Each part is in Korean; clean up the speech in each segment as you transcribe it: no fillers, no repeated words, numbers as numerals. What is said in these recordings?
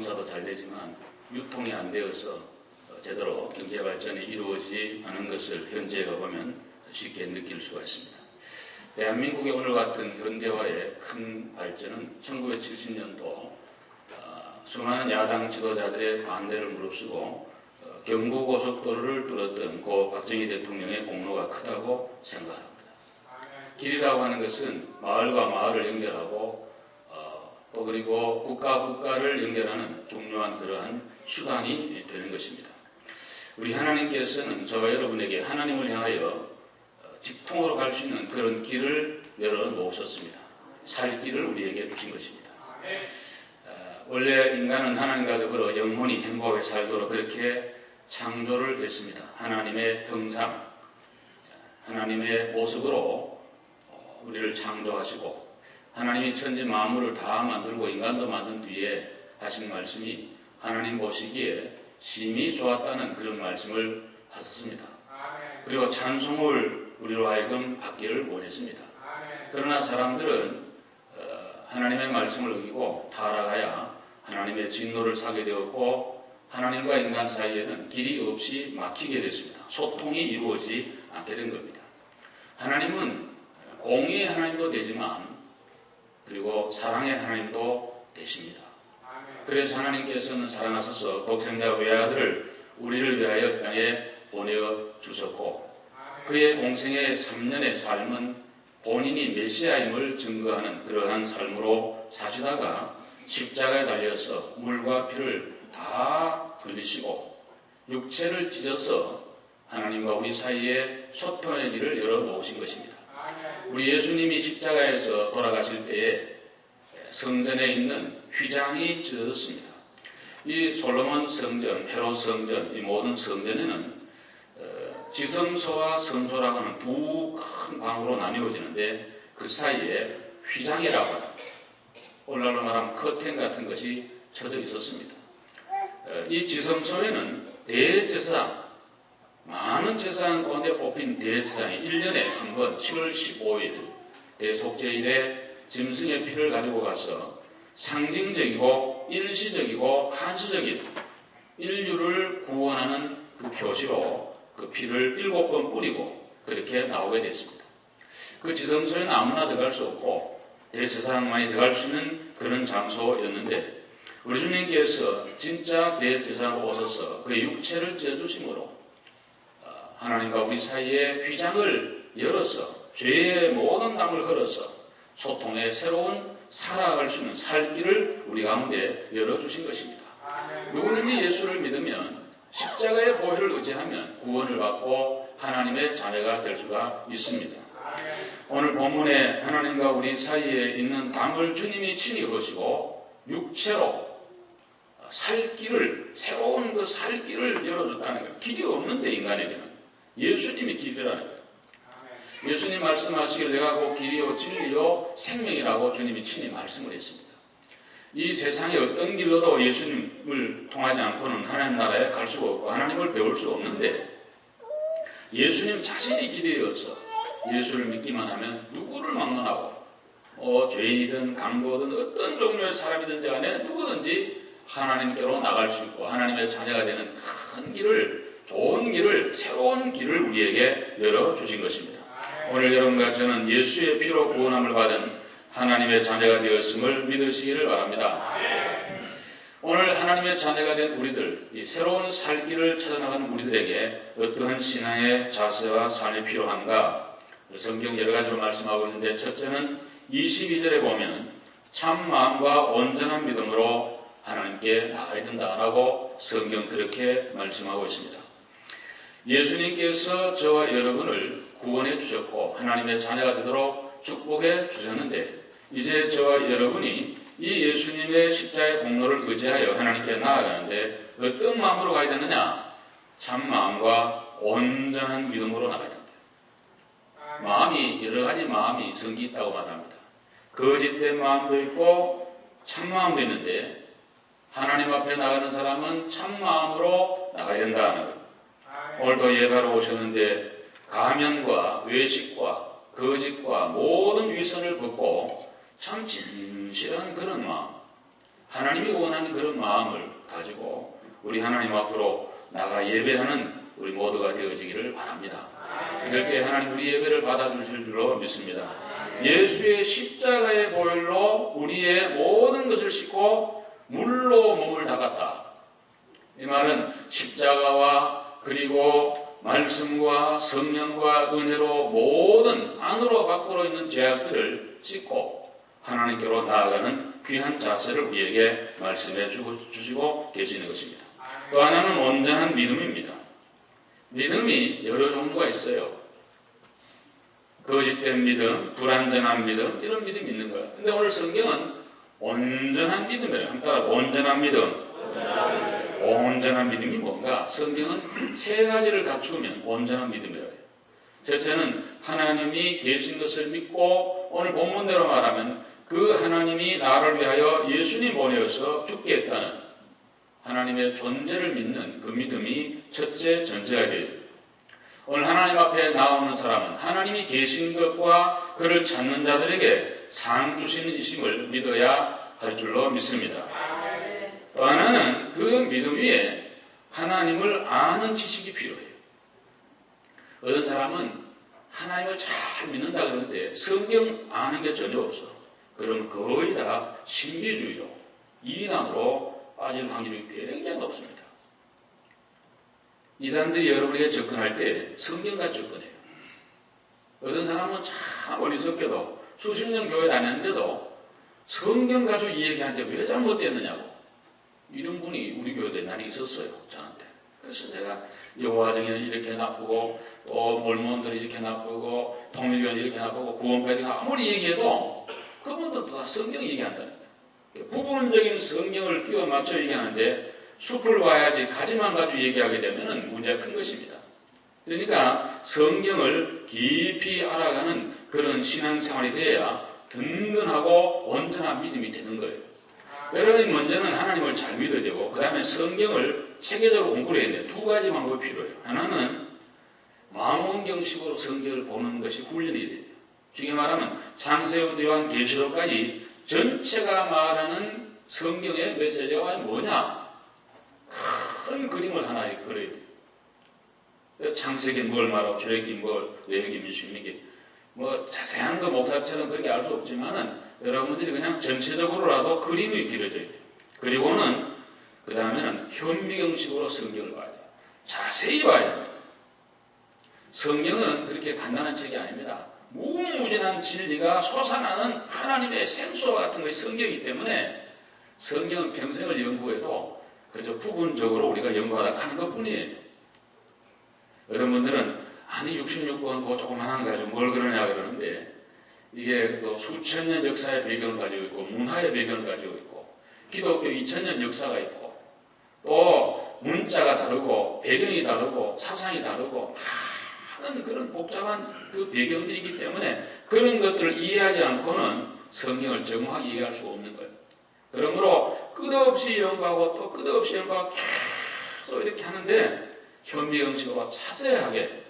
농사도 잘 되지만 유통이 안 되어서 제대로 경제 발전이 이루어지지 않은 것을 현재에 가보면 쉽게 느낄 수가 있습니다. 대한민국의 오늘 같은 현대화의 큰 발전은 1970년도 수많은 야당 지도자들의 반대를 무릅쓰고 경부고속도로를 뚫었던 고 박정희 대통령의 공로가 크다고 생각합니다. 길이라고 하는 것은 마을과 마을을 연결하고 또 그리고 국가를 연결하는 중요한 그러한 수단이 되는 것입니다. 우리 하나님께서는 저와 여러분에게 하나님을 향하여 직통으로 갈 수 있는 그런 길을 열어놓으셨습니다. 살 길을 우리에게 주신 것입니다. 원래 인간은 하나님과 더불어 영원히 행복하게 살도록 그렇게 창조를 했습니다. 하나님의 형상, 하나님의 모습으로 우리를 창조하시고 하나님이 천지 만물을 다 만들고 인간도 만든 뒤에 하신 말씀이 하나님 보시기에 심히 좋았다는 그런 말씀을 하셨습니다. 그리고 찬송을 우리로 하여금 받기를 원했습니다. 그러나 사람들은 하나님의 말씀을 어기고 타락하여 하나님의 진노를 사게 되었고 하나님과 인간 사이에는 길이 없이 막히게 됐습니다. 소통이 이루어지지 않게 된 겁니다. 하나님은 공의의 하나님도 되지만 그리고 사랑의 하나님도 되십니다. 그래서 하나님께서는 사랑하셔서 독생자 외아들을 우리를 위하여 땅에 보내주셨고 그의 공생의 3년의 삶은 본인이 메시아임을 증거하는 그러한 삶으로 사시다가 십자가에 달려서 물과 피를 다 흘리시고 육체를 찢어서 하나님과 우리 사이에 소통의 길을 열어놓으신 것입니다. 우리 예수님이 십자가에서 돌아가실 때에 성전에 있는 휘장이 찢어졌습니다. 이 솔로몬 성전, 헤롯 성전, 이 모든 성전에는 지성소와 성소라고 하는 두 큰 방으로 나뉘어지는데 그 사이에 휘장이라고 하는 오늘날로 말하면 커튼 같은 것이 쳐져 있었습니다. 이 지성소에는 대제사장, 많은 제사장 가운데 뽑힌 대제사장이 1년에 한 번 7월 15일 대속제일에 짐승의 피를 가지고 가서 상징적이고 일시적이고 한시적인 인류를 구원하는 그 표시로 그 피를 7번 뿌리고 그렇게 나오게 됐습니다. 그 지성소에는 아무나 들어갈 수 없고 대제사장만이 들어갈 수 있는 그런 장소였는데 우리 주님께서 진짜 대제사장으로 오셔서 그의 육체를 찢어주심으로 하나님과 우리 사이에 휘장을 열어서 죄의 모든 담을 흘러서 소통의 새로운 살아갈 수 있는 살 길을 우리 가운데 열어주신 것입니다. 누구든지 예수를 믿으면 십자가의 보혈을 의지하면 구원을 받고 하나님의 자녀가 될 수가 있습니다. 오늘 본문에 하나님과 우리 사이에 있는 담을 주님이 친히 허시고 육체로 살 길을 새로운 그 살 길을 열어줬다는 거예요. 길이 없는데 인간에게는 예수님이 길이라는 거예요. 예수님 말씀하시길 내가 곧 길이요 진리요 생명이라고 주님이 친히 말씀을 했습니다. 이 세상에 어떤 길로도 예수님을 통하지 않고는 하나님 나라에 갈 수가 없고 하나님을 배울 수 없는데 예수님 자신이 길이어서 예수를 믿기만 하면 누구를 막론하고 죄인이든 강도든 어떤 종류의 사람이든지 간에 누구든지 하나님께로 나갈 수 있고 하나님의 자녀가 되는 큰 길을 좋은 길을 새로운 길을 우리에게 열어주신 것입니다. 오늘 여러분과 저는 예수의 피로 구원함을 받은 하나님의 자녀가 되었음을 믿으시기를 바랍니다. 오늘 하나님의 자녀가 된 우리들, 이 새로운 살 길을 찾아나가는 우리들에게 어떠한 신앙의 자세와 삶이 필요한가? 성경 여러 가지로 말씀하고 있는데 첫째는 22절에 보면 참 마음과 온전한 믿음으로 하나님께 나가야 된다라고 성경 그렇게 말씀하고 있습니다. 예수님께서 저와 여러분을 구원해 주셨고 하나님의 자녀가 되도록 축복해 주셨는데 이제 저와 여러분이 이 예수님의 십자가의 공로를 의지하여 하나님께 나아가는데 어떤 마음으로 가야 되느냐? 참 마음과 온전한 믿음으로 나가야 된다. 마음이 여러 가지 마음이 성기 있다고 말합니다. 거짓된 마음도 있고 참 마음도 있는데 하나님 앞에 나가는 사람은 참 마음으로 나가야 된다는 거예요. 오늘도 예배로 오셨는데 가면과 외식과 거짓과 모든 위선을 벗고 참 진실한 그런 마음 하나님이 원하는 그런 마음을 가지고 우리 하나님 앞으로 나가 예배하는 우리 모두가 되어지기를 바랍니다. 그럴 때 하나님 우리 예배를 받아주실 줄로 믿습니다. 예수의 십자가의 보혈로 우리의 모든 것을 씻고 물로 몸을 닦았다. 이 말은 십자가와 그리고 말씀과 성령과 은혜로 모든 안으로 밖으로 있는 죄악들을 씻고 하나님께로 나아가는 귀한 자세를 우리에게 말씀해 주시고 계시는 것입니다. 또 하나는 온전한 믿음입니다. 믿음이 여러 종류가 있어요. 거짓된 믿음, 불완전한 믿음, 이런 믿음이 있는 거예요. 근데 오늘 성경은 온전한 믿음이래요. 한번 따라 온전한 믿음. 온전한 믿음이 뭔가? 성경은 세 가지를 갖추면 온전한 믿음이라고 해요. 첫째는 하나님이 계신 것을 믿고 오늘 본문대로 말하면 그 하나님이 나를 위하여 예수님 보내어서 죽게 했다는 하나님의 존재를 믿는 그 믿음이 첫째 전제가 되어요. 오늘 하나님 앞에 나오는 사람은 하나님이 계신 것과 그를 찾는 자들에게 상 주시는 이심을 믿어야 할 줄로 믿습니다. 또 하나는 그 믿음 위에 하나님을 아는 지식이 필요해요. 어떤 사람은 하나님을 잘 믿는다 그러는데 성경 아는 게 전혀 없어. 그러면 거의 다 신비주의로 이단으로 빠질 확률이 굉장히 높습니다. 이단들이 여러분에게 접근할 때 성경과 접근해요. 어떤 사람은 참 어리석게도 수십 년 교회 다녔는데도 성경 가지고 이 얘기하는데 왜 잘못됐느냐고 이런 분이 우리 교회에 옛날에 있었어요. 저한테. 그래서 제가 여호와정에는 이렇게 나쁘고 또 몰몬들이 이렇게 나쁘고 통일교회는 이렇게 나쁘고 구원파들이 아무리 얘기해도 그분들도 다 성경 얘기한다는 거예요. 부분적인 성경을 끼워 맞춰 얘기하는데 숲을 와야지 가지만 가지고 얘기하게 되면 문제가 큰 것입니다. 그러니까 성경을 깊이 알아가는 그런 신앙생활이 되어야 든든하고 온전한 믿음이 되는 거예요. 여러분이 먼저는 하나님을 잘 믿어야 되고 그 다음에 성경을 체계적으로 공부를 해야 돼요. 두 가지 방법이 필요해요. 하나는 망원경식으로 성경을 보는 것이 훈련이 돼요. 쉽게 말하면 창세부터 요한계시록까지 전체가 말하는 성경의 메시지가 뭐냐? 큰 그림을 하나 이렇게 그려야 돼요. 창세기 뭘 말하고 출애굽기 뭘, 레위기 민수기 뭐 자세한 거 목사처럼 그렇게 알 수 없지만은 여러분들이 그냥 전체적으로라도 그림이 그려져야 돼요. 그리고는 그 다음에는 현미경식으로 성경을 봐야 돼요. 자세히 봐야 됩니다. 성경은 그렇게 간단한 책이 아닙니다. 무궁무진한 진리가 솟아나는 하나님의 생수와 같은 것이 성경이기 때문에 성경은 평생을 연구해도 그저 부분적으로 우리가 연구하다 하는 것뿐이에요. 여러분들은 아니 66권 뭐 조그만한 거 가지고 뭘 그러냐 그러는데 이게 또 수천 년 역사의 배경을 가지고 있고 문화의 배경을 가지고 있고 기독교 2000년 역사가 있고 또 문자가 다르고 배경이 다르고 사상이 다르고 많은 그런 복잡한 그 배경들이 있기 때문에 그런 것들을 이해하지 않고는 성경을 정확하게 이해할 수가 없는 거예요. 그러므로 끝없이 연구하고 또 끝없이 연구하고 계속 이렇게 하는데 현미경식으로 자세하게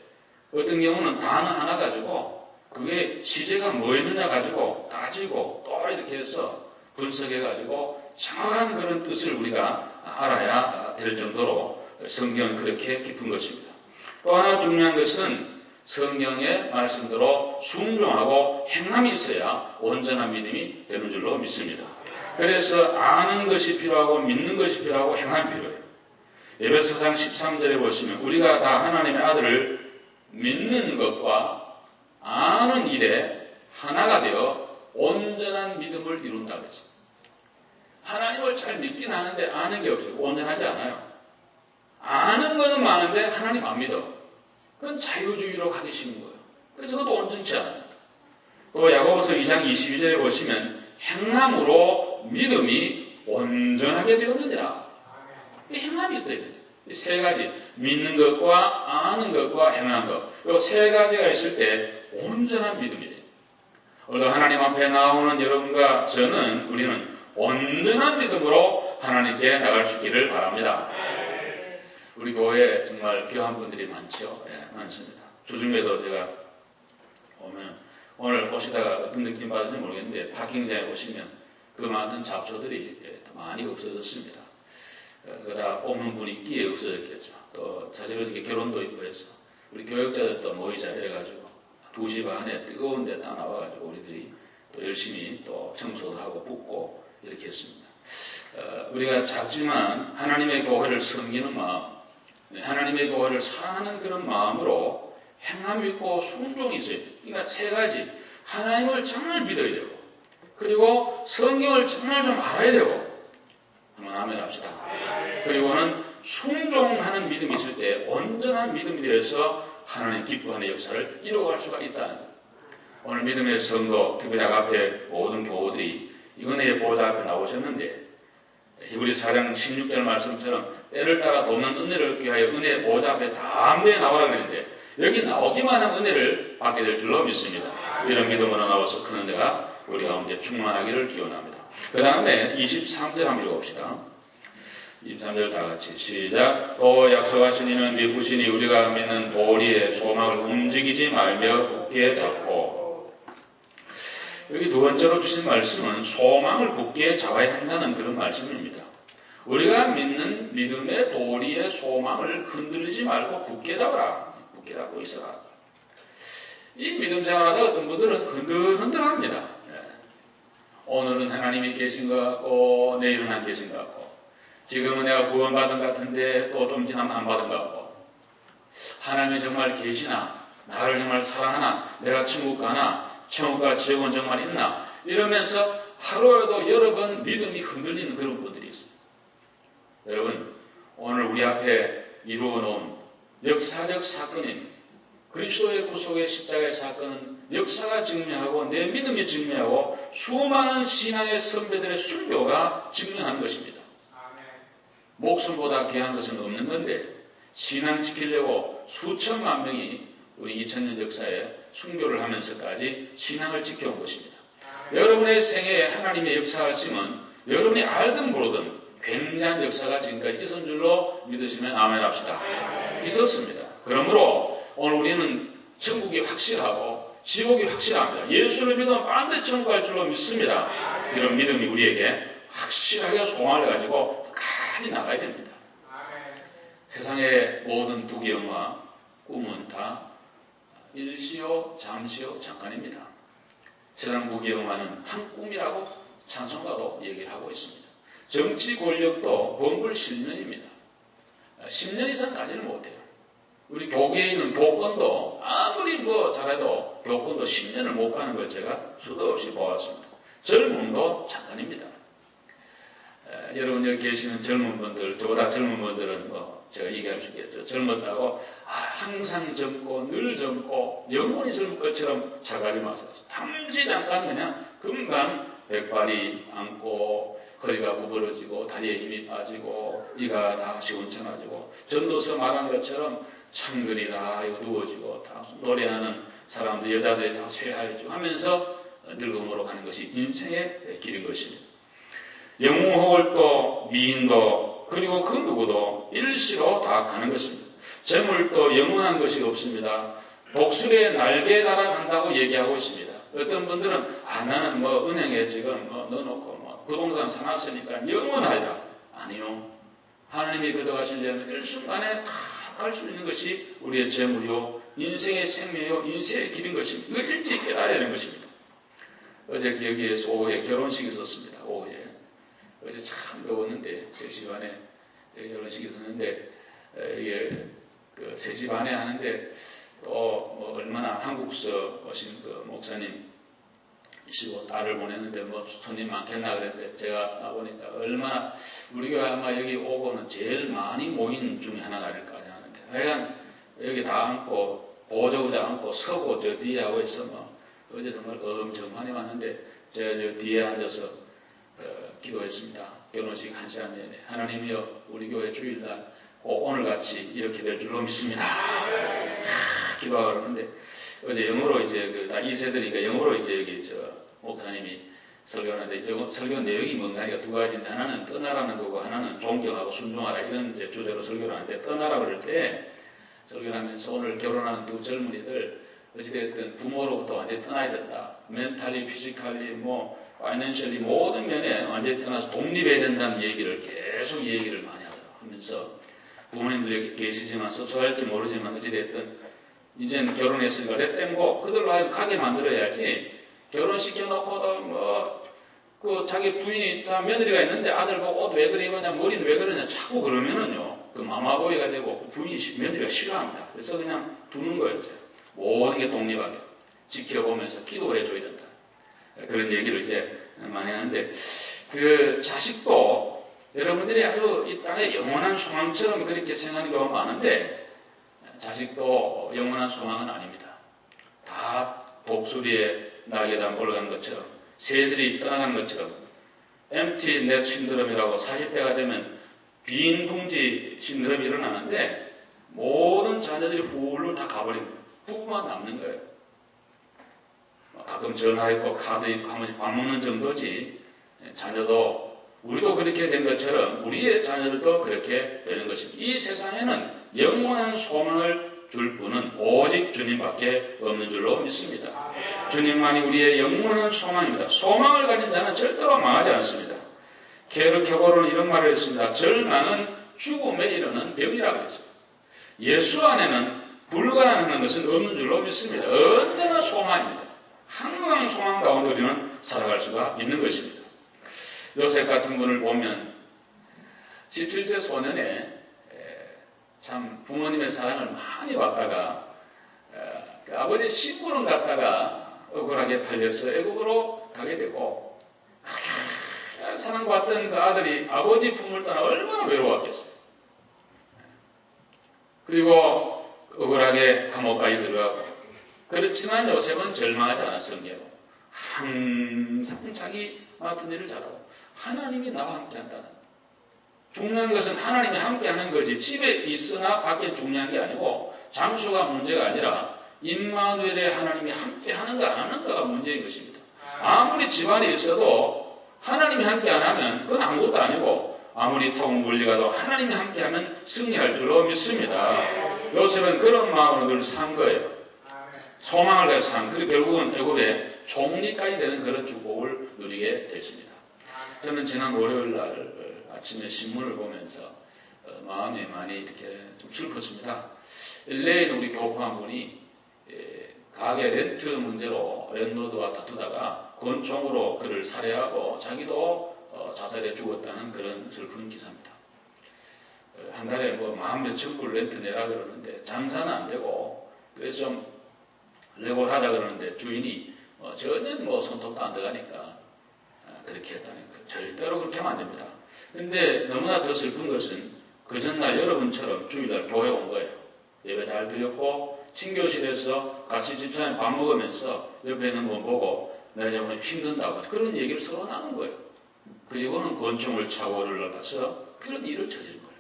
어떤 경우는 단어 하나 가지고 그게 시제가 뭐였느냐 가지고 따지고 또 이렇게 해서 분석해 가지고 정확한 그런 뜻을 우리가 알아야 될 정도로 성경은 그렇게 깊은 것입니다. 또 하나 중요한 것은 성경의 말씀대로 순종하고 행함이 있어야 온전한 믿음이 되는 줄로 믿습니다. 그래서 아는 것이 필요하고 믿는 것이 필요하고 행함이 필요해요. 에베소상 13절에 보시면 우리가 다 하나님의 아들을 믿는 것과 아는 일에 하나가 되어 온전한 믿음을 이룬다고 했습니다. 하나님을 잘 믿긴 하는데 아는 게 없어요. 온전하지 않아요. 아는 거는 많은데 하나님 안 믿어. 그건 자유주의로 가기 쉬운 거예요. 그래서 그것도 온전치 않아요. 또 야고보서 2장 22절에 보시면 행함으로 믿음이 온전하게 되었느니라. 이 행함이 있어야 돼요. 이 세 가지 믿는 것과 아는 것과 행하는 것 이 세 가지가 있을 때 온전한 믿음이 돼요. 오늘 하나님 앞에 나오는 여러분과 저는 우리는 온전한 믿음으로 하나님께 나갈 수 있기를 바랍니다. 우리 교회에 정말 귀한 분들이 많죠. 예, 많습니다. 주중에도 제가 오면 오늘 오시다가 어떤 느낌 받으신지 모르겠는데 파킹장에 보시면 그 많은 잡초들이 많이 없어졌습니다. 그러다 뽑는 분위기에 없어졌겠죠. 또 사실 어저께 결혼도 있고 해서 우리 교역자들도 모이자 이래가지고 2시 반에 뜨거운데 딱 나와가지고 우리들이 또 열심히 또 청소도 하고 붓고 이렇게 했습니다. 우리가 작지만 하나님의 교회를 섬기는 마음, 하나님의 교회를 사랑하는 그런 마음으로 행함이 있고 순종이 있어요. 그러니까 3가지. 하나님을 정말 믿어야 되고, 그리고 성경을 정말 좀 알아야 되고, 한번 아멘 합시다. 그리고는 순종하는 믿음이 있을 때 온전한 믿음이 되어서 하나님 기뻐하는 역사를 이루어갈 수가 있다는 것. 오늘 믿음의 성도, 특별히 앞에 모든 교우들이 은혜의 보좌 앞에 나오셨는데, 히브리 4장 16절 말씀처럼 때를 따라 돕는 은혜를 얻기 위하여 은혜의 보좌 앞에 담대히 나오라 그랬는데, 여기 나오기만 한 은혜를 받게 될 줄로 믿습니다. 이런 믿음으로 나와서 큰 은혜가 우리 가운데 충만하기를 기원합니다. 그 다음에 23절 한번 읽어봅시다. 23절 다 같이 시작. 또 약속하신 이는 미쁘시니 우리가 믿는 도리의 소망을 움직이지 말며 굳게 잡고. 여기 두 번째로 주신 말씀은 소망을 굳게 잡아야 한다는 그런 말씀입니다. 우리가 믿는 믿음의 도리의 소망을 흔들리지 말고 굳게 잡아라. 굳게 잡고 있어라. 이 믿음 생활하다 어떤 분들은 흔들흔들합니다. 오늘은 하나님이 계신 것 같고 내일은 안 계신 것 같고, 지금은 내가 구원받은 것 같은데 또 좀 지나면 안 받은 것 같고, 하나님이 정말 계시나, 나를 정말 사랑하나, 내가 천국 가나, 천국과 지옥은 정말 있나, 이러면서 하루에도 여러 번 믿음이 흔들리는 그런 분들이 있어요. 여러분, 오늘 우리 앞에 이루어 놓은 역사적 사건인 그리스도의 구속의 십자가의 사건은 역사가 증명하고 내 믿음이 증명하고 수많은 신앙의 선배들의 순교가 증명하는 것입니다. 목숨보다 귀한 것은 없는 건데 신앙 지키려고 수천만 명이 우리 2000년 역사에 순교를 하면서까지 신앙을 지켜온 것입니다. 여러분의 생애에 하나님의 역사하심은 여러분이 알든 모르든 굉장한 역사가 지금까지 있었는 줄로 믿으시면 아멘 합시다. 있었습니다. 그러므로 오늘 우리는 천국이 확실하고 지옥이 확실합니다. 예수를 믿으면 반드시 천국 갈 줄로 믿습니다. 이런 믿음이 우리에게 확실하게 소망을 가지고 끝까지 나가야 됩니다. 세상의 모든 부귀영화, 꿈은 다 일시요, 잠시요, 잠깐입니다. 세상 부귀영화는 한 꿈이라고 찬송가도 얘기를 하고 있습니다. 정치 권력도 범불 실면입니다. 10년 이상 가지는 못해요. 우리 교계에 있는 교권도 아무리 잘해도 교권도 10년을 못 가는 걸 제가 수도 없이 보았습니다. 젊음도 잠깐입니다. 여러분 여기 계시는 젊은 분들, 저보다 젊은 분들은 제가 얘기할 수 있겠죠. 젊었다고 항상 젊고 늘 젊고 영원히 젊을 것처럼 착하지 마세요. 잠시 잠깐 그냥 금방 백발이 앉고 허리가 구부러지고 다리에 힘이 빠지고 이가 다 시원찮아지고, 전도서 말한 것처럼 창들이 다 누워지고 다 노래하는 사람들, 여자들이 다 쇠하여지고 하면서 늙음으로 가는 것이 인생의 길인 것입니다. 영웅홀도 미인도 그리고 그 누구도 일시로 다 가는 것입니다. 재물도 영원한 것이 없습니다. 독수리의 날개에 달아간다고 얘기하고 있습니다. 어떤 분들은 나는 은행에 지금 넣어놓고 부동산 사놨으니까 영원하리라. 아니요. 하나님이 거둬가시려면 일순간에 다 갈 수 있는 것이 우리의 재물이요, 인생의 생명이요, 인생의 길인 것입니다. 이걸 일찍 깨달아야 하는 것입니다. 어제 여기에서 오후에 결혼식이 있었습니다. 오후에. 어제 참 더웠는데 3시 반에 결혼식이 있었는데 이게 3시 반에 하는데 또 얼마나 한국서 오신 목사님 이시고 딸을 보냈는데 손님 많겠나 그랬는데 제가 나보니까 얼마나 우리 교회 아마 여기 오고는 제일 많이 모인 중에 하나가 아닐까 하는데, 하여간 여기 다 앉고 보조의자 앉고 서고 저 뒤에 하고 있어 어제 정말 엄청 많이 왔는데 제가 저 뒤에 앉아서 기도했습니다. 결혼식 1시간 내내 하나님이여 우리 교회 주일날 꼭 오늘같이 이렇게 될 줄로 믿습니다. 기도하고 그러는데 어제 영어로 이제 다 2세들이니까 영어로 이제 여기 목사님이 설교하는데 설교 내용이 뭔가 하니까 2가지인데 하나는 떠나라는 거고 하나는 존경하고 순종하라 이런 이제 주제로 설교를 하는데, 떠나라 그럴 때 설교를 하면서 오늘 결혼하는 2 젊은이들 어찌됐든 부모로부터 완전히 떠나야 된다. 멘탈리, 피지컬리 파이낸셜리 모든 면에 완전히 떠나서 독립해야 된다는 얘기를 계속 얘기를 많이 하면서 부모님들이 계시지만 섭섭할지 모르지만 어찌됐든 이제는 결혼했으니까 렛댐고 그들로 하여금 가게 만들어야지 결혼시켜놓고도 그 자기 부인이 며느리가 있는데 아들 보고 옷 왜 그래 입었냐 머리는 왜 그러냐 자꾸 그러면은요 그 마마보이가 되고 부인이 며느리가 싫어합니다. 그래서 그냥 두는 거예요. 모든 게 독립하게 지켜보면서 기도해줘야 된다. 그런 얘기를 이제 많이 하는데 그 자식도 여러분들이 아주 이 땅의 영원한 소망처럼 그렇게 생각하는 경우가 많은데 자식도 영원한 소망은 아닙니다. 다 독수리의 날개에 올라간 것처럼 새들이 떠나가는 것처럼 empty net 신드롬이라고 40대가 되면 빈 둥지 신드롬이 일어나는데 모든 자녀들이 훌훌 다 가버린 거예요. 부부만 남는 거예요. 가끔 전화 있고 카드 있고 한 번씩 밥 먹는 정도지 자녀도 우리도 그렇게 된 것처럼 우리의 자녀들도 그렇게 되는 것입니다. 이 세상에는 영원한 소망을 줄 분은 오직 주님밖에 없는 줄로 믿습니다. 주님만이 우리의 영원한 소망입니다. 소망을 가진 자는 절대로 망하지 않습니다. 게르케고르는 이런 말을 했습니다. 절망은 죽음에 이르는 병이라고 했습니다. 예수 안에는 불가능한 것은 없는 줄로 믿습니다. 언제나 소망입니다. 항상 소망 가운데 우리는 살아갈 수가 있는 것입니다. 요셉 같은 분을 보면 17세 소년에 참 부모님의 사랑을 많이 받다가 그 아버지 심부름 갔다가 억울하게 팔려서 애국으로 가게 되고 사랑받던 그 아들이 아버지 품을 떠나 얼마나 외로웠겠어요. 그리고 억울하게 감옥까지 들어가고 그렇지만 요셉은 절망하지 않았습니다. 항상 자기 맡은 일을 잘하고 하나님이 나와 함께 한다는 중요한 것은 하나님이 함께 하는 거지 집에 있으나 밖에 중요한 게 아니고 장소가 문제가 아니라 임마누엘의 하나님이 함께 하는가 안 하는가가 문제인 것입니다. 아무리 집안에 있어도 하나님이 함께 안 하면 그건 아무것도 아니고 아무리 통 멀리 가도 하나님이 함께 하면 승리할 줄로 믿습니다. 요셉은 그런 마음으로 늘 산 거예요. 소망을 가지고 산. 그리고 결국은 애굽의 총리까지 되는 그런 축복을 누리게 됐습니다. 저는 지난 월요일 날 아침에 신문을 보면서 마음이 많이 이렇게 좀 슬펐습니다. LA에 있는 우리 교포 한 분이 가게 렌트 문제로 랜로드와 다투다가 권총으로 그를 살해하고 자기도 자살해 죽었다는 그런 슬픈 기사입니다. 한 달에 뭐 만 몇천 불 렌트 내라 그러는데 장사는 안 되고 그래서 좀 레고를 하자 그러는데 주인이 전혀 뭐 손톱도 안 들어가니까 그렇게 했다는 거. 절대로 그렇게 하면 안 됩니다. 근데 너무나 더 슬픈 것은 그 전날 여러분처럼 주일날 교회 온 거예요. 예배 잘 드렸고 친교실에서 같이 집사님 밥 먹으면서 옆에 있는 분 보고 내가 정말 힘든다고 그런 얘기를 서로 나눈 거예요. 그리고는 권총을 차고 올라가서 그런 일을 저지른 거예요.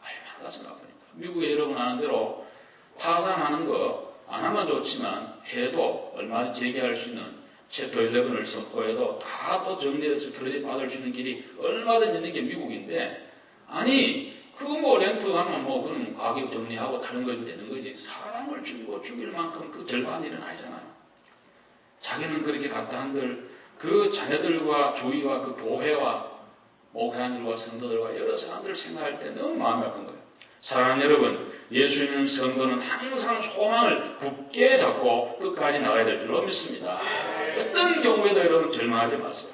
얼마나 가슴 아프니까. 미국에 여러분 아는 대로 파산하는 거 안 하면 좋지만 해도 얼마든지 재개할 수 있는 챕터 11을 선포해도 다 또 정리해서 크레딧 받을 수 있는 길이 얼마든지 있는 게 미국인데 아니 그거 뭐 렌트하면 뭐 그럼 가격 정리하고 다른 거 되는 거지 사람을 죽이고 죽일 만큼 그 절반 일은 아니잖아요. 자기는 그렇게 갔다 한들 그 자녀들과 주위와 그 교회와 목사님들과 성도들과 여러 사람들을 생각할 때 너무 마음이 아픈 거예요. 사랑하는 여러분, 예수 믿는 성도는 항상 소망을 굳게 잡고 끝까지 나가야 될 줄로 믿습니다. 어떤 경우에도 여러분 절망하지 마세요.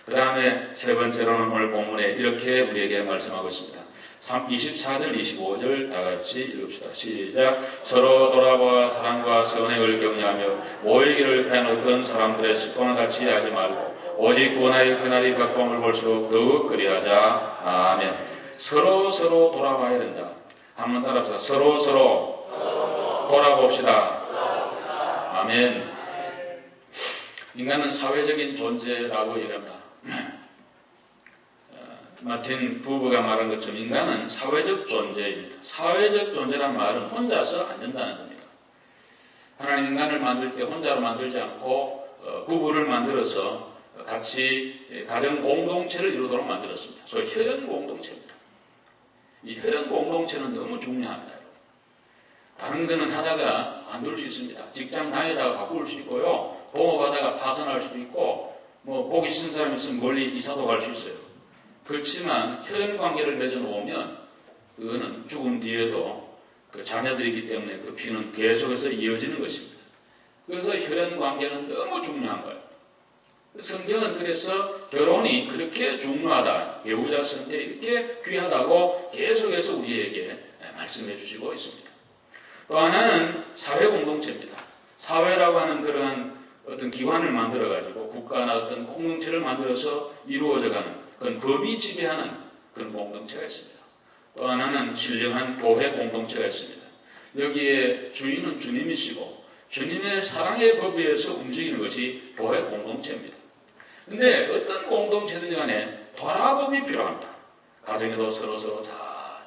그 다음에 세 번째로는 오늘 본문에 이렇게 우리에게 말씀하고 있습니다. 24절 25절 다 같이 읽읍시다. 시작. 서로 돌아보아 사랑과 선행을 격려하며 모이기를 패놓던 사람들의 습관을 같이 하지 말고 오직 구원하여 그날이 가까움을 볼수록 더욱 그리하자. 아멘. 서로 돌아봐야 된다. 한번 따라합시다. 서로 돌아봅시다. 아멘. 인간은 사회적인 존재라고 얘기합니다. 마틴 부부가 말한 것처럼 인간은 사회적 존재입니다. 사회적 존재란 말은 혼자서 안 된다는 겁니다. 하나님 인간을 만들 때 혼자로 만들지 않고 부부를 만들어서 같이 가정 공동체를 이루도록 만들었습니다. 소위 혈연 공동체입니다. 이 혈연 공동체는 너무 중요합니다. 다른 거는 하다가 관둘 수 있습니다. 직장 다니다가 바꿀 수 있고요. 동업하다가 파산할 수도 있고 뭐 보기 싫은 사람이 있으면 멀리 이사도 갈 수 있어요. 그렇지만 혈연 관계를 맺어 놓으면 그거는 죽음 뒤에도 그 자녀들이기 때문에 그 피는 계속해서 이어지는 것입니다. 그래서 혈연 관계는 너무 중요한 거예요. 성경은 그래서 결혼이 그렇게 중요하다, 배우자 선택이 이렇게 귀하다고 계속해서 우리에게 말씀해 주시고 있습니다. 또 하나는 사회 공동체입니다. 사회라고 하는 그러한 어떤 기관을 만들어 가지고 국가나 어떤 공동체를 만들어서 이루어져가는 그런 법이 지배하는 그런 공동체가 있습니다. 또 하나는 신령한 교회 공동체가 있습니다. 여기에 주인은 주님이시고 주님의 사랑의 법에 의해서 움직이는 것이 교회 공동체입니다. 근데 어떤 공동체든 간에 돌아봄이 필요합니다. 가정에도 서로 잘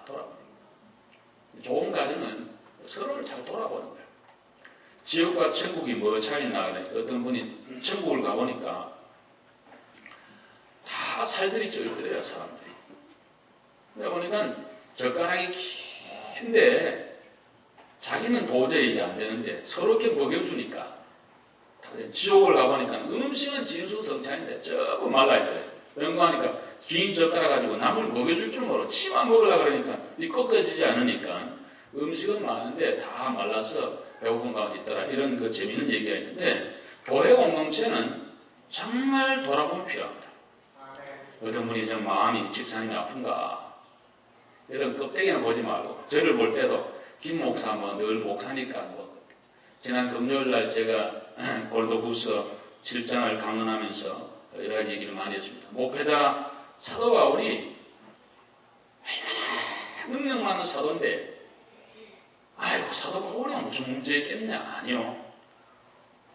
돌아보는 거예요. 좋은 가정은 서로를 잘 돌아보는 거예요. 지옥과 천국이 뭐 차이 있나 그러니까 어떤 분이 천국을 가보니까 다 살들이 쪄있더래요, 사람들이. 그러다 보니까 젓가락이 긴데 자기는 도저히 이게 안 되는데 서로 이렇게 먹여주니까 지옥을 가보니까 음식은 진수성찬인데 저거 말라있더래. 연구하니까 긴 젓가락 가지고 남을 먹여줄 줄 모르고 치만 먹으려고 그러니까 이 꺾어지지 않으니까 음식은 많은데 다 말라서 배고픈 가운데 있더라. 이런 그 재미있는 얘기가 있는데 교회 공동체는 정말 돌아보면 필요합니다. 어떤 분이 좀 마음이 집사님이 아픈가 이런 껍데기는 보지 말고 저를 볼 때도 김 목사 뭐 늘 목사니까 뭐 지난 금요일날 제가 고린도후서 7장을 강론하면서 여러 가지 얘기를 많이 했습니다. 목회자 사도 바울이 얼마나 능력 많은 사도인데 아이고 사도 바울이 무슨 문제 있겠냐? 아니요.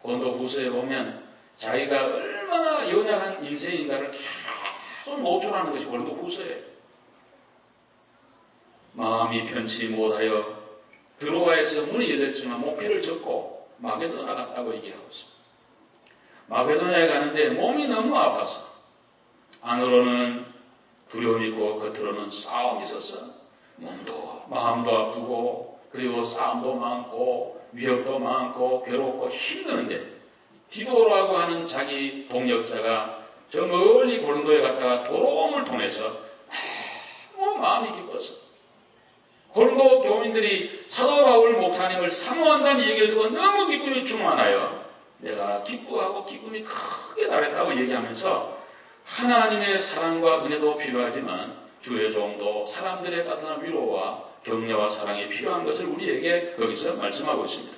고린도후서에 보면 자기가 얼마나 연약한 인생인가를 계속 노출하는 것이 고린도후서예요. 마음이 편치 못하여 드로아에서 문이 열렸지만 목회를 접고 마게도냐 갔다고 얘기하고 있습니다. 마게도냐에 가는데 몸이 너무 아파서 안으로는 두려움이 있고 겉으로는 싸움이 있어서 몸도 마음도 아프고 그리고 싸움도 많고 위협도 많고 괴롭고 힘드는데 디도라고 하는 자기 동역자가 저 멀리 고린도에 갔다가 도로움을 통해서 너무 마음이 기뻤어. 고린도 교인들이 사도 바울 목사님을 사모한다는 얘기를 듣고 너무 기쁨이 충만하여 내가 기뻐하고 기쁨이 크게 나랬다고 얘기하면서 하나님의 사랑과 은혜도 필요하지만 주의 종도 사람들의 따뜻한 위로와 격려와 사랑이 필요한 것을 우리에게 거기서 말씀하고 있습니다.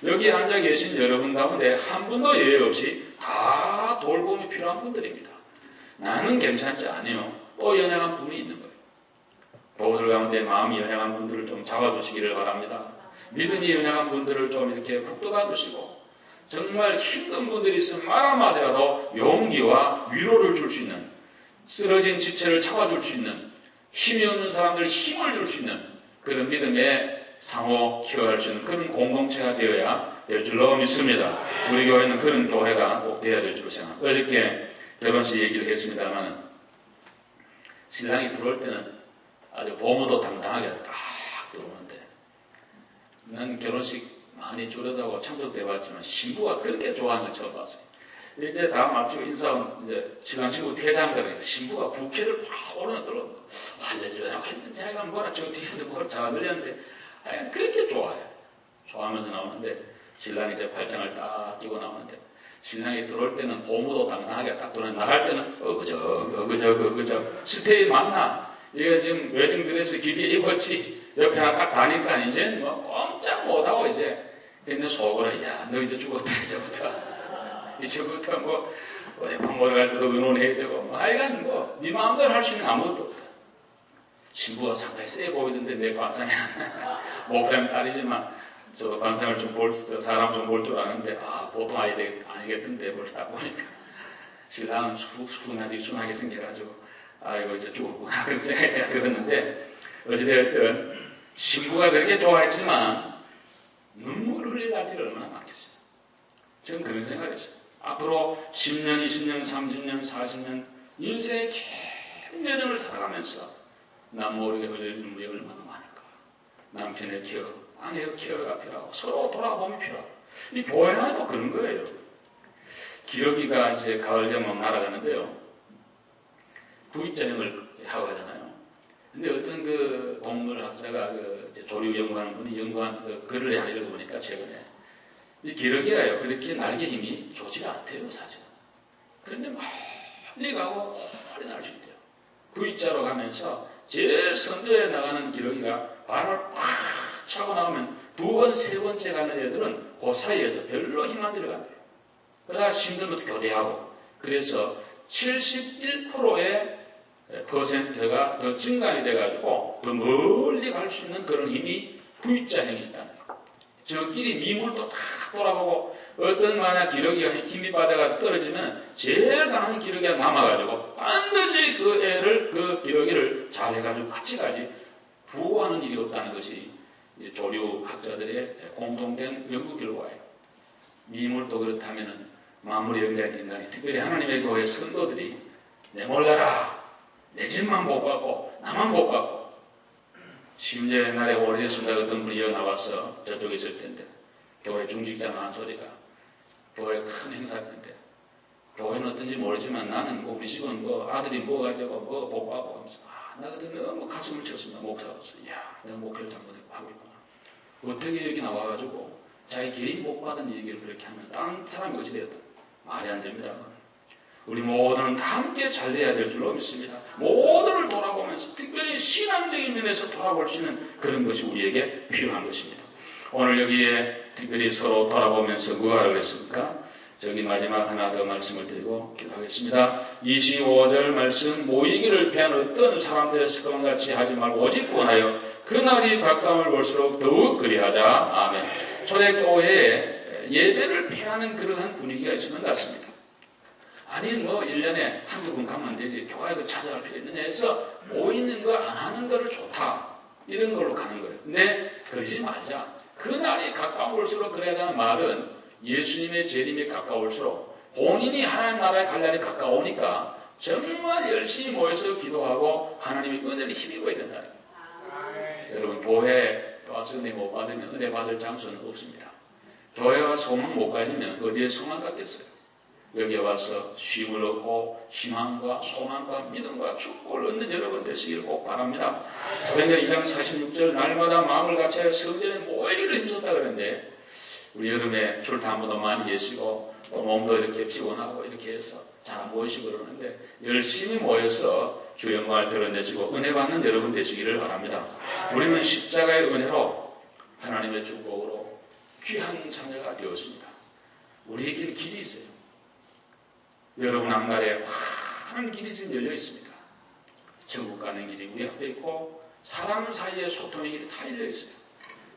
여기 앉아 계신 여러분 가운데 한 분도 예외 없이 다 돌봄이 필요한 분들입니다. 나는 괜찮지 않아요. 또 연약한 분이 있는 거예요. 도우들 가운데 마음이 연약한 분들을 좀 잡아주시기를 바랍니다. 믿음이 연약한 분들을 좀 이렇게 북돋아 주시고 정말 힘든 분들이 있으면 말 한마디라도 용기와 위로를 줄 수 있는 쓰러진 지체를 잡아줄 수 있는 힘이 없는 사람들 힘을 줄 수 있는 그런 믿음에 상호 키워갈 수 있는 그런 공동체가 되어야 될 줄로 믿습니다. 우리 교회는 그런 교회가 꼭 되어야 될 줄로 생각합니다. 어저께 결혼식 얘기를 했습니다만 신랑이 들어올 때는 아주 보무도 당당하게 딱 들어오는데 난 결혼식 많이 줄여다고 참석해봤지만 신부가 그렇게 좋아하는 걸 처음 봤어요. 이제 다음 앞치고 인사하면 이제 신랑 친구 퇴장하니까 신부가 부케를 확 오르내들어 할렐루야라고 했는지 자기가 뭐라 저 뒤에 뭐라 잘 안 들렸는데 하여간 그렇게 좋아해요. 좋아하면서 나오는데 신랑이 이제 발장을 딱 끼고 나오는데 신랑이 들어올 때는 보무도 당당하게 딱 들어오는데 나갈 때는 어그저 스테이 맞나? 얘가 지금 웨딩드레스 길게 입었지 옆에 하나 딱 다니까 이제 뭐 꼼짝 못하고 이제 근데 속으로 야 너 이제 죽었다 이제부터 뭐 어디 밥 먹으러 갈 때도 의논해야 되고 뭐 하여간 뭐 네 마음대로 할 수 있는 아무것도 없다. 신부가 상당히 세 보이던데 내 관상이 목사님 딸이지만 저 관상을 좀 볼 사람 좀 볼 줄 아는데 아 보통 아니겠던데 벌써 딱 보니까 신랑은 순하게 생겨가지고 아이고 이제 죽었구나 그런 생각이 들었는데 어찌되었든 신부가 그렇게 좋아했지만 눈물을 흘릴 날들이 얼마나 많겠어요. 저는 그런 생각을 했어요. 앞으로 10년, 20년, 30년, 40년 인생의 긴 여정을 살아가면서 남 모르게 흘릴 눈물이 얼마나 많을까. 남편의 케어, 아내의 케어가 필요하고 서로 돌아보면 필요하고 이 교회 안에도 그런 거예요. 기러기가 이제 가을 되면 날아가는데요. V자형을 하고 하잖아요. 근데 어떤 그 동물학자가 이제 조류 연구하는 분이 연구한 글을 하나 읽어보니까 최근에 이 기러기가요, 그렇게 날개 힘이 좋지가 않대요, 사실은. 그런데 멀리 가고 멀리 날 수 있대요. V자로 가면서 제일 선두에 나가는 기러기가 바람을 팍 차고 나오면 두 번, 세 번째 가는 애들은 그 사이에서 별로 힘 안 들어간대요. 그러다가 힘들면 교대하고. 그래서 71%의 퍼센트가 더 증가이 돼가지고 더 멀리 갈 수 있는 그런 힘이 V자형이 있다는 거예요. 저끼리 미물도 다 돌아보고 어떤 만약 기러기가 힘이 빠져가 떨어지면 제일 강한 기러기가 남아가지고 반드시 그 기러기를 잘 해가지고 같이 가지 부호하는 일이 없다는 것이 조류 학자들의 공통된 연구 결과예요. 미물도 그렇다면은 만물의 영장인 인간이, 특별히 하나님의 교회 성도들이 내 몰라라, 내 집만 못 받고 나만 못 받고. 심지어 옛날에 오래됐습니다. 어떤 분이 여기 나와서 저쪽에 있을 텐데 교회 중직자가 한 소리가, 교회 큰 행사했는데 교회는 어떤지 모르지만 나는 우리 집은 아들이 뭐가 되고 못 받고 하면서 나 그때 너무 가슴을 쳤습니다. 목사로서. 이야, 내가 목회를 잘못하고 있구나. 어떻게 여기 나와가지고 자기 개인 복 받은 얘기를 그렇게 하면 딴 사람이 어찌 되었다. 말이 안 됩니다. 우리 모두는 다 함께 잘 돼야 될 줄로 믿습니다. 모두를 돌아보면서 특별히 신앙적인 면에서 돌아볼 수 있는 그런 것이 우리에게 필요한 것입니다. 오늘 여기에 특별히 서로 돌아보면서 뭐 하라고 했습니까? 저기 마지막 하나 더 말씀을 드리고 기도하겠습니다. 25절 말씀, 모이기를 피한 어떤 사람들의 습관 같이 하지 말고 오직 권하여 그날이 가까움을 볼수록 더욱 그리하자. 아멘. 초대교회에 예배를 피하는 그러한 분위기가 있는 것 같습니다. 아니 1년에 한두 번 가면 되지 교회에 찾아갈 필요 있느냐 해서 모이는 거 안 하는 거를 좋다 이런 걸로 가는 거예요. 근데 그러지 말자. 그날이 가까울수록 그래야하는 말은 예수님의 재림에 가까울수록 본인이 하나님 나라에 갈 날이 가까우니까 정말 열심히 모여서 기도하고 하나님의 은혜를 힘입어야 된다는 거예요. 여러분, 교회에 와서 은혜 못 받으면 은혜 받을 장소는 없습니다. 교회 와서 소망 못 가지면 어디에 소망 갖겠어요? 여기에 와서 쉼을 얻고 희망과 소망과 믿음과 축복을 얻는 여러분 되시기를 꼭 바랍니다. 사도행전 2장 46절, 날마다 마음을 같이 성전에 모이기를 힘썼다 그러는데 우리 여름에 출타한분도 많이 계시고 또 몸도 이렇게 피곤하고 이렇게 해서 잘 안 모이시고 그러는데 열심히 모여서 주 영광을 드러내시고 은혜 받는 여러분 되시기를 바랍니다. 우리는 십자가의 은혜로 하나님의 축복으로 귀한 자녀가 되었습니다. 우리에게는 길이 있어요. 여러분 앞날에 환한 길이 지금 열려 있습니다. 천국 가는 길이 우리 앞에 있고 사람 사이의 소통의 길이 다 열려 있어요.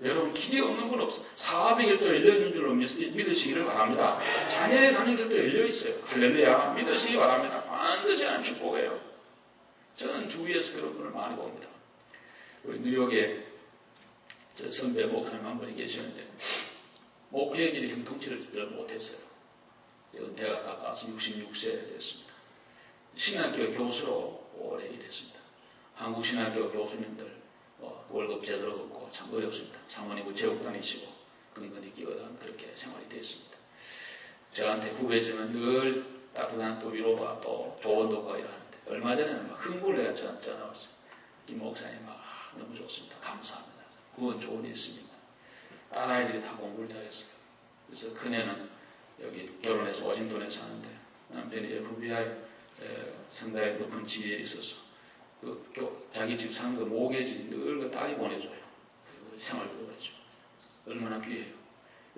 여러분, 길이 없는 분 없어요. 사업의 길도 열려 있는 줄로 믿으시기를 바랍니다. 자녀에 가는 길도 열려 있어요. 할렐루야, 믿으시기 바랍니다. 반드시 하는 축복이에요. 저는 주위에서 그런 분을 많이 봅니다. 우리 뉴욕에 저 선배 목사님 한 분이 계시는데 목회의 길이 형통치를 못했어요. 은퇴가 가까워서 66세 됐습니다. 신학교 교수로 오래 일했습니다. 한국 신학교 교수님들 월급 제대로 없고 참 어렵습니다. 사모님은 제국 다니시고 근근히 끼어든 그렇게 생활이 됐습니다. 저한테 후배지만 늘 따뜻한 또 위로와 또 조언도 구하고 이러는데 얼마 전에는 막 흥분을 해가 전화 왔어요. 김 목사님 너무 좋습니다. 감사합니다. 그건 좋은 일 있습니다. 딸아이들이 다 공부를 잘했어요. 그래서 큰애는 여기 결혼해서 워싱턴에 사는데 남편이 FBI 상당히 높은 지위에 있어서 자기 집 산 거 모계지 늘 그 딸이 보내줘요. 그리고 생활비도 그렇죠. 얼마나 귀해요.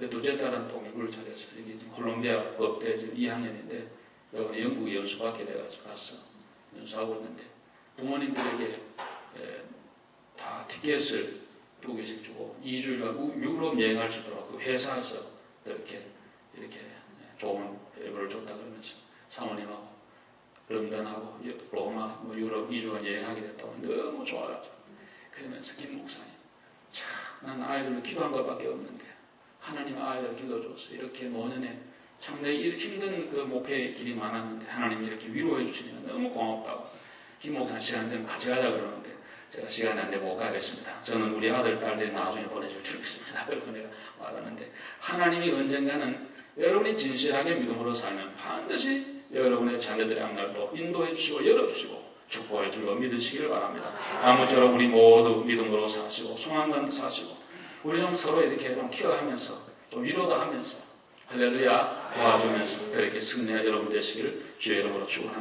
둘째 딸은 또 공부를 잘해서 여기 지금 콜롬비아 법대 지금 2학년인데 여기 영국에 연수 받게 돼가지고 갔어. 연수하고 있는데 부모님들에게 다 티켓을 2개씩 주고 2주일간 유럽 여행할 수 있도록 그 회사에서 이렇게 좋은 예물을 줬다 그러면서 사모님하고 런던하고 로마 유럽 2주간 여행하게 됐다고 너무 좋아가지고 그러면서 김 목사님 참 난 아이들로 기도한 것밖에 없는데 하나님 아이들 길러줘서 이렇게 노년에 참 내 힘든 그 목회의 길이 많았는데 하나님이 이렇게 위로해 주시니까 너무 고맙다고 김 목사님 시간 되면 같이 가자 그러는데 제가 시간이 안 되면 못 가겠습니다. 저는 우리 아들, 딸들이 나중에 보내줄 줄 믿습니다. 그러고 내가 말하는데 하나님이 언젠가는 여러분이 진실하게 믿음으로 살면 반드시 여러분의 자녀들의 앞날도 인도해 주시고 열어주시고 축복할 줄로 믿으시기를 바랍니다. 아무쪼록 우리 모두 믿음으로 사시고 소망과 사시고 우리 좀 서로 이렇게 좀 케어하면서 좀 위로도 하면서 할렐루야 도와주면서 그렇게 승리한 여러분 되시기를 주의 이름으로 축원합니다.